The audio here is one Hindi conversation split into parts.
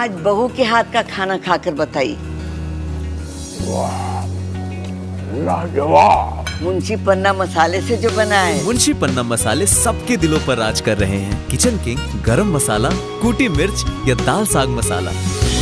आज बहू के हाथ का खाना खाकर बताई। लाजवाब। मुंशी पन्ना मसाले से जो बना है। मुंशी पन्ना मसाले सबके दिलों पर राज कर रहे हैं। किचन किंग, गरम मसाला, कूटी मिर्च या दाल साग मसाला,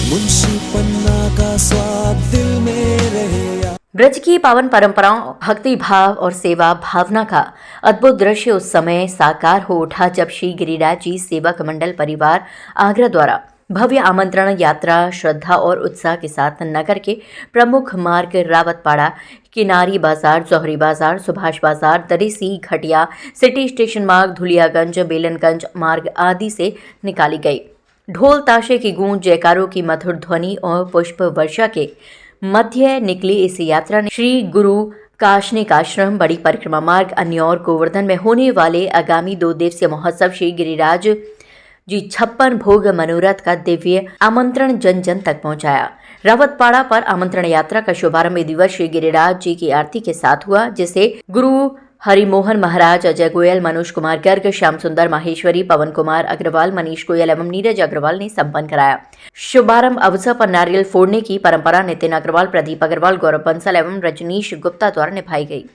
मुंशी पन्ना का स्वाद दिल में रहे। ब्रज की पावन परंपराओं, भक्ति भाव और सेवा भावना का अद्भुत दृश्य उस समय साकार हो उठा जब श्री गिरिराज जी सेवक मंडल परिवार आगरा द्वारा भव्य आमंत्रण यात्रा श्रद्धा और उत्साह के साथ नगर के प्रमुख मार्ग रावतपाड़ा, किनारी बाजार, जौहरी बाजार, सुभाष बाजार, दरीसी, घटिया, सिटी स्टेशन मार्ग, धुलियागंज, बेलनगंज मार्ग आदि से निकाली गई। ढोल ताशे की गूंज, जयकारों की मधुर ध्वनि और पुष्प वर्षा के मध्य निकली इस यात्रा ने श्री गुरु काशनिक आश्रम, बड़ी परिक्रमा मार्ग, अन्यौर, गोवर्धन में होने वाले आगामी 2 दिवसीय महोत्सव श्री गिरिराज जी 56 भोग मनोरथ का दिव्य आमंत्रण जन जन तक पहुंचाया। रावतपाड़ा पर आमंत्रण यात्रा का शुभारंभ दिवस श्री गिरिराज जी की आरती के साथ हुआ, जिसे गुरु हरिमोहन महाराज, अजय गोयल, मनोज कुमार गर्ग, श्याम सुंदर माहेश्वरी, पवन कुमार अग्रवाल, मनीष गोयल एवं नीरज अग्रवाल ने संपन्न कराया। शुभारंभ अवसर पर नारियल फोड़ने की परंपरा नितिन अग्रवाल, प्रदीप अग्रवाल, गौरव बंसल एवं रजनीश गुप्ता द्वारा निभाई गई।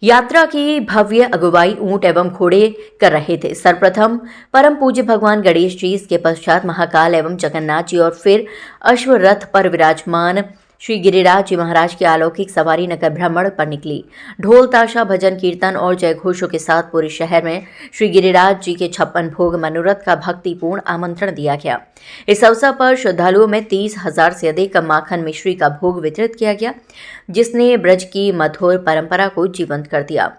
यात्रा की भव्य अगुवाई ऊंट एवं घोड़े कर रहे थे। सर्वप्रथम परम पूज्य भगवान गणेश जी, इसके पश्चात महाकाल एवं जगन्नाथ जी और फिर अश्वरथ पर विराजमान श्री गिरिराज जी महाराज की अलौकिक सवारी नगर भ्रमण पर निकली। ढोल ताशा, भजन कीर्तन और जयघोषों के साथ पूरे शहर में श्री गिरिराज जी के 56 भोग मनोरथ का भक्तिपूर्ण आमंत्रण दिया गया। इस अवसर पर श्रद्धालुओं में 30,000 से अधिक माखन मिश्री का भोग वितरित किया गया, जिसने ब्रज की मधुर परंपरा को जीवंत कर दिया।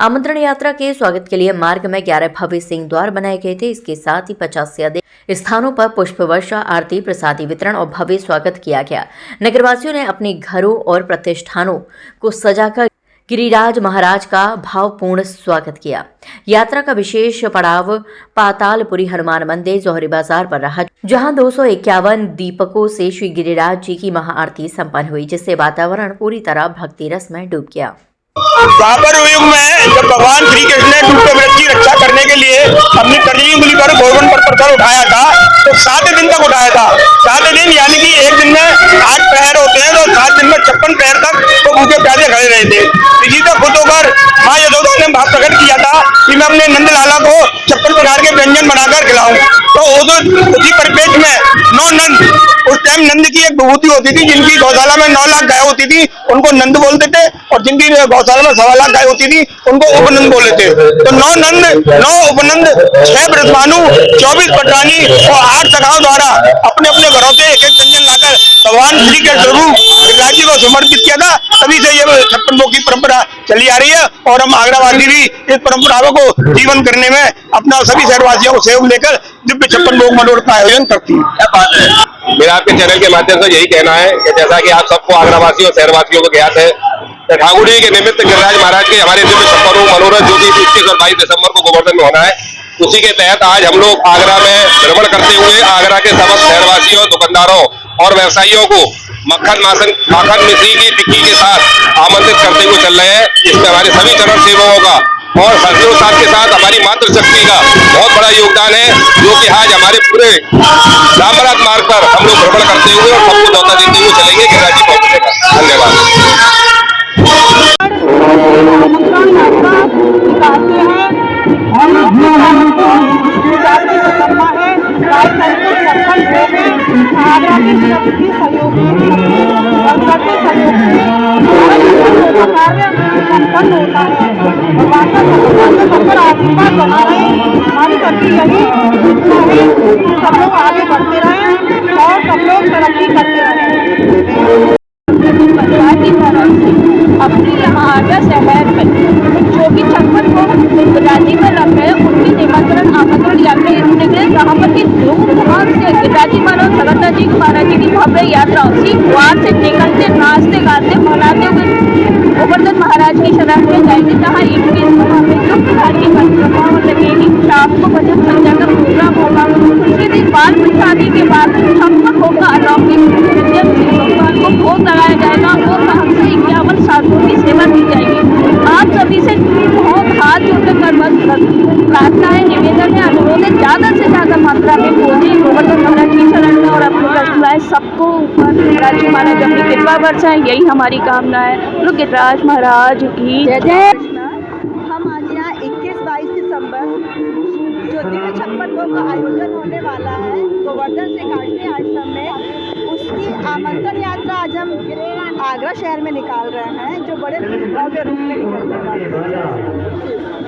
आमंत्रण यात्रा के स्वागत के लिए मार्ग में 11 भव्य सिंह द्वार बनाए गए थे। इसके साथ ही 50 से अधिक स्थानों पर पुष्प वर्षा, आरती, प्रसादी वितरण और भव्य स्वागत किया गया। नगरवासियों ने अपने घरों और प्रतिष्ठानों को सजाकर गिरिराज महाराज का भावपूर्ण स्वागत किया। यात्रा का विशेष पड़ाव पातालपुरी हनुमान मंदिर, जौहरी बाजार पर रहा, जहां 251 दीपकों से श्री गिरिराज जी की महाआरती संपन्न हुई, जिससे वातावरण पूरी तरह भक्ति रस में डूब गया। द्वापर युग में जब भगवान श्री कृष्ण ने टूटे व्रत की रक्षा करने के लिए अपनी तर्जनी उंगली पर गोवर्धन पर पत्थर उठाया था, तो 7 दिन तक उठाया था। 7 दिन यानी कि एक दिन में 8 पैर होते हैं, तो 7 दिन में 56 पैर तक वो भूखे प्यासे खड़े रहे थे। इसी से खुद होकर माँ यशोदा ने भाव प्रकट किया था कि मैं अपने नंद लाला को 56 प्रकार के व्यंजन बनाकर खिलाऊं। तो उसी परिप्रेक्ष्य में 9 नंद, उस टाइम नंद की एक विभूति होती थी, जिनकी गौशाला में 9 लाख गाय होती थी उनको नंद बोलते थे, और जिनकी गौशाला में 1.25 लाख गाय होती थी उनको उपनंद बोले थे। तो 9 नंद, 9 उपनंद, 6 ब्रजभानु, 24 पटरानी और 8 सखाओं द्वारा अपने अपने घरों से एक व्यंजन लाकर भगवान श्री के स्वरूप गिरिराज जी को समर्पित किया था। तभी से ये 56 भोग की परंपरा चली आ रही है, और हम आगरावासी भी इस परंपराओं को जीवन करने में अपना सभी शहरवासियों को सहयोग लेकर दिव्य 56 भोग मनोरथ का आयोजन करती है। मेरा आपके चैनल के माध्यम से यही कहना है कि जैसा कि आप सबको आगरावासियों और शहरवासियों को ज्ञात है, ठाकुरी के निमित्त गिरिराज महाराज के हमारे दिव्य 56 भोग मनोरथ जो कि 21 और 22 दिसंबर को गोवर्धन में होना है, उसी के तहत आज हम लोग आगरा में भ्रमण करते हुए आगरा के समस्त शहरवासियों, दुकानदारों और व्यवसायियों को माखन मिश्री की टिक्की के साथ आमंत्रित करते हुए चल रहे हैं। इसमें हमारे सभी चरण सेवकों का और हर्षों साथ के साथ हमारी मातृशक्ति का बहुत बड़ा योगदान है, जो कि आज हमारे पूरे रामराज मार्ग पर हम लोग भ्रमण करते हुए और सबको न्योता देते हुए चलेंगे गिरिराज जी पहुंचने का। धन्यवाद। हमारी तरक्की यही सब लोग आगे बढ़ते रहे और सब लोग तरक्की करते रहे। अपनी यहाँ आगरा शहर में जो कि 56 को गिरिराजी में रख रहे उनकी निमंत्रण आमंत्रण यात्रा निकले, जहाँ पर की धूमधाम से गिरिराजी महाराज, जगन्नाथ जी महाराज जी की भव्य यात्रा उसी द्वार से निकलते, नाचते गाते मनाते हुए गोवर्धन महाराज की शरण में जाएंगे, जहाँ 21 जो प्रकार की परिक्रमा लगेगी। शाम को भजन संध्या का प्रोग्राम होगा। उसके दिन बाल प्रसादी के बाद 56 भोग का अलौकिक भगवान को भोग लगाया जाएगा और 51 साधुओं की सेवा की जाएगी। आप सभी से बहुत हाथ जोड़कर प्रार्थना है, निवेदन है, अनुरोध है, ज़्यादा से ज़्यादा मात्रा में बोलिए गोवर्धन महाराज की शरण में और अपनी कष्टलाएं सबको ऊपर गिरिराज महाराज अपनी कृपा बरसाएं, यही हमारी कामना है। बोलो गिरिराज महाराज की जय जय। हम आज यहाँ 21-22 दिसंबर ज्योति में 56 भोग का आयोजन होने वाला है गोवर्धन श्री काष्णी आश्रम में। उसकी आमंत्रण यात्रा आज हम आगरा शहर में निकाल रहे हैं, जो बड़े भव्य रूप में निकलने वाली है।